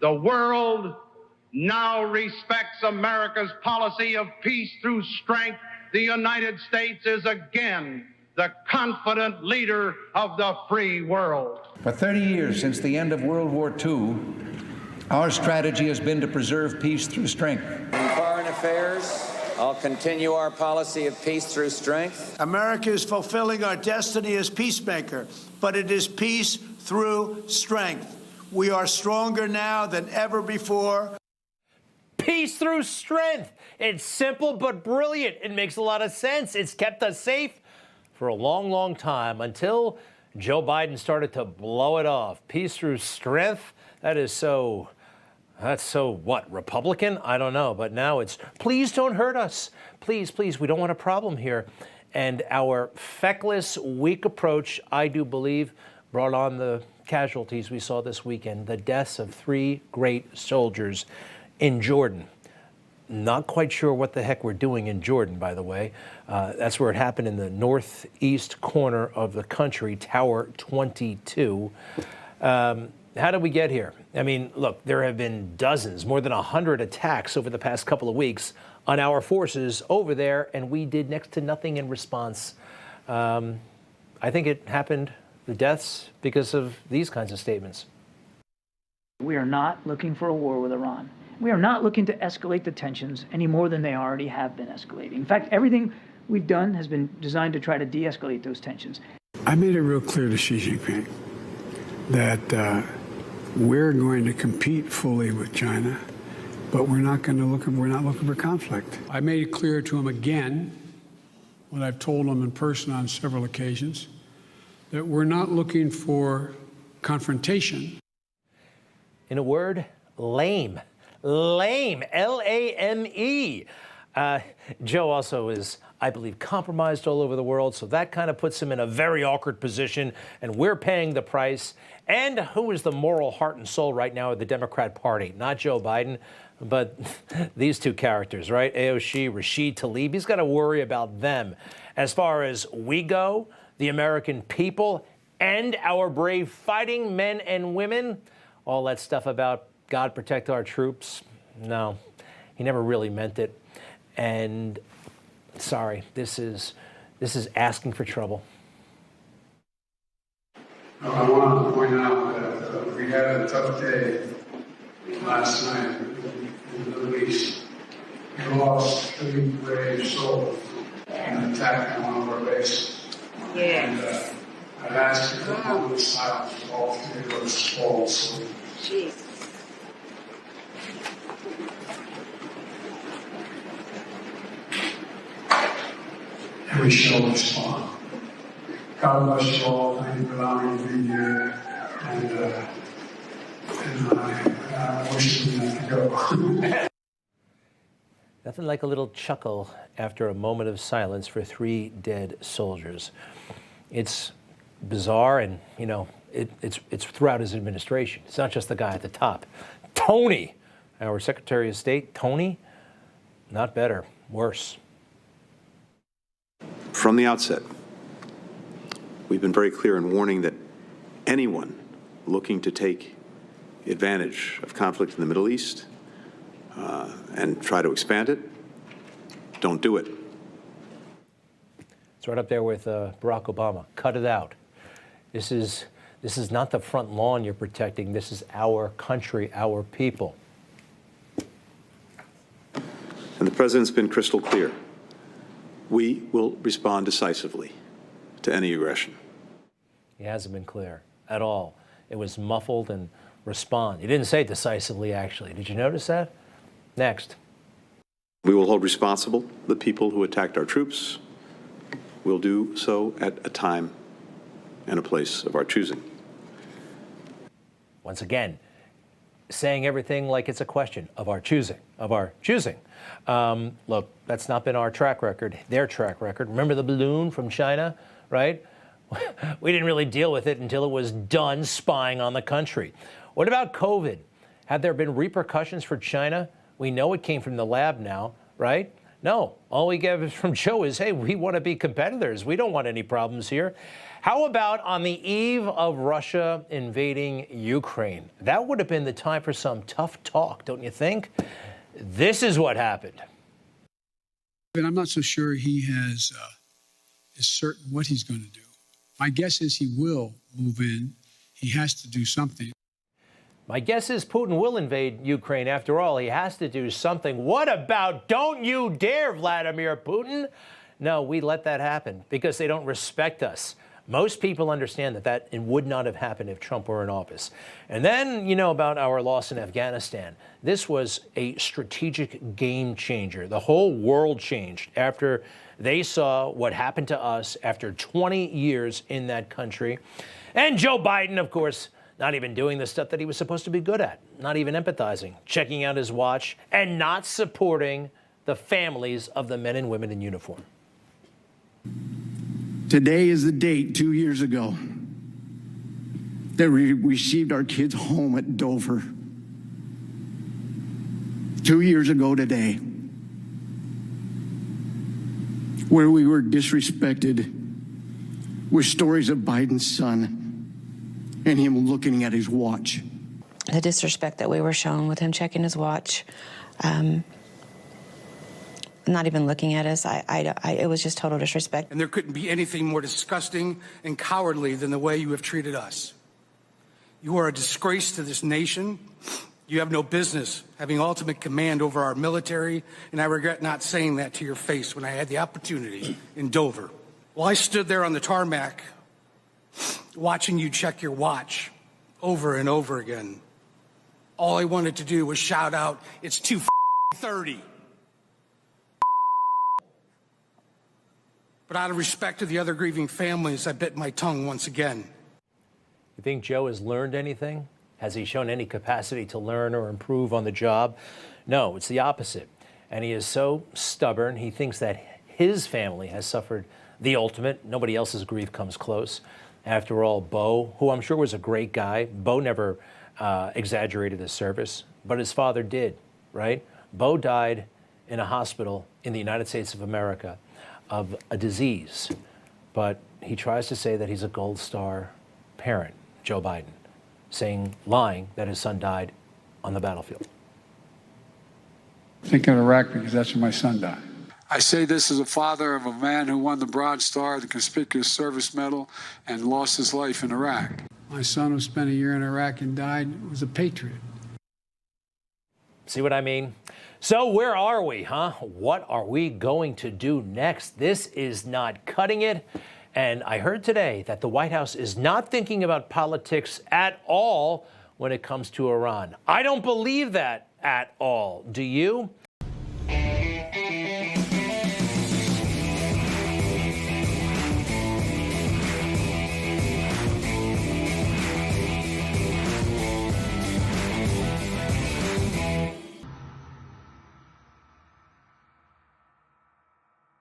The world now respects America's policy of peace through strength. The United States is again the confident leader of the free world. For 30 years, since the end of World War II, our strategy has been to preserve peace through strength. In foreign affairs, I'll continue our policy of peace through strength. America is fulfilling our destiny as peacemaker, but it is peace through strength. We are stronger now than ever before. Peace through strength. It's simple but brilliant. It makes a lot of sense. It's kept us safe for a long, long time until Joe Biden started to blow it off. Peace through strength. That's so what, Republican? I don't know. But now it's, please don't hurt us. Please, please, we don't want a problem here. And our feckless, weak approach, I do believe, brought on the casualties we saw this weekend, the deaths of 3 great soldiers in Jordan. Not quite sure what the heck we're doing in Jordan, by the way. That's where it happened, in the northeast corner of the country, Tower 22. How did we get here? I mean, look, there have been dozens, more than 100 attacks over the past couple of weeks on our forces over there, and we did next to nothing in response. I think it happened, the deaths, because of these kinds of statements. We are not looking for a war with Iran. We are not looking to escalate the tensions any more than they already have been escalating. In fact, everything we've done has been designed to try to de-escalate those tensions. I made it real clear to Xi Jinping that we're going to compete fully with China, but we're not looking for conflict. I made it clear to him again, what I've told him in person on several occasions, that we're not looking for confrontation. In a word, lame. Lame, L-A-M-E. Joe also is, I believe, compromised all over the world, so that kind of puts him in a very awkward position, and we're paying the price. And who is the moral heart and soul right now of the Democrat Party? Not Joe Biden, but these 2 characters, right? AOC, Rashid Tlaib. He's got to worry about them. As far as we go, the American people and our brave fighting men and women, all that stuff about God protect our troops, no, he never really meant it. And sorry, this is asking for trouble. I want to point out that we had a tough day last night in the Middle East. We lost 3 brave souls in an attack on one of our bases. Yeah. And I've asked you to come with silence for all 3 of those falls. Jeez. And we shall respond. God bless you all. Thank you for allowing me to be here. And I wish you to go. Nothing like a little chuckle after a moment of silence for 3 dead soldiers. It's bizarre, and, you know, it's throughout his administration. It's not just the guy at the top. Tony, our Secretary of State, Tony, not better, worse. From the outset, we've been very clear in warning that anyone looking to take advantage of conflict in the Middle East and try to expand it, don't do it. It's right up there with Barack Obama. Cut it out. This is not the front lawn you're protecting. This is our country, our people. And the president's been crystal clear. We will respond decisively to any aggression. He hasn't been clear at all. It was muffled and respond. He didn't say decisively, actually. Did you notice that? Next. We will hold responsible the people who attacked our troops. We'll do so at a time and a place of our choosing. Once again, saying everything like it's a question of our choosing, of our choosing. Look, that's not been our track record, their track record. Remember the balloon from China, right? We didn't really deal with it until it was done spying on the country. What about COVID? Have there been repercussions for China? We know it came from the lab now, right? No, all we get from Joe is, hey, we want to be competitors. We don't want any problems here. How about on the eve of Russia invading Ukraine? That would have been the time for some tough talk, don't you think? This is what happened. But I'm not so sure he is certain what he's going to do. My guess is he will move in. He has to do something. My guess is Putin will invade Ukraine. After all, he has to do something. What about don't you dare, Vladimir Putin? No, we let that happen because they don't respect us. Most people understand that it would not have happened if Trump were in office. And then, you know about our loss in Afghanistan. This was a strategic game changer. The whole world changed after they saw what happened to us after 20 years in that country. And Joe Biden, of course, not even doing the stuff that he was supposed to be good at, not even empathizing, checking out his watch, and not supporting the families of the men and women in uniform. Today is the date 2 years ago that we received our kids home at Dover. 2 years ago today, where we were disrespected with stories of Biden's son and him looking at his watch. The disrespect that we were shown with him checking his watch, not even looking at us, it was just total disrespect. And there couldn't be anything more disgusting and cowardly than the way you have treated us. You are a disgrace to this nation. You have no business having ultimate command over our military, and I regret not saying that to your face when I had the opportunity in Dover. Well, I stood there on the tarmac watching you check your watch over and over again. All I wanted to do was shout out, it's 2:30. But out of respect to the other grieving families, I bit my tongue once again. You think Joe has learned anything? Has he shown any capacity to learn or improve on the job? No, it's the opposite. And he is so stubborn, he thinks that his family has suffered the ultimate. Nobody else's grief comes close. After all, Bo, who I'm sure was a great guy, Bo never exaggerated his service, but his father did, right? Bo died in a hospital in the United States of America of a disease, but he tries to say that he's a Gold Star parent, Joe Biden, lying that his son died on the battlefield. Think of Iraq because that's where my son died. I say this as a father of a man who won the Bronze Star, the Conspicuous Service Medal, and lost his life in Iraq. My son who spent a year in Iraq and died was a patriot. See what I mean? So where are we, huh? What are we going to do next? This is not cutting it. And I heard today that the White House is not thinking about politics at all when it comes to Iran. I don't believe that at all. Do you?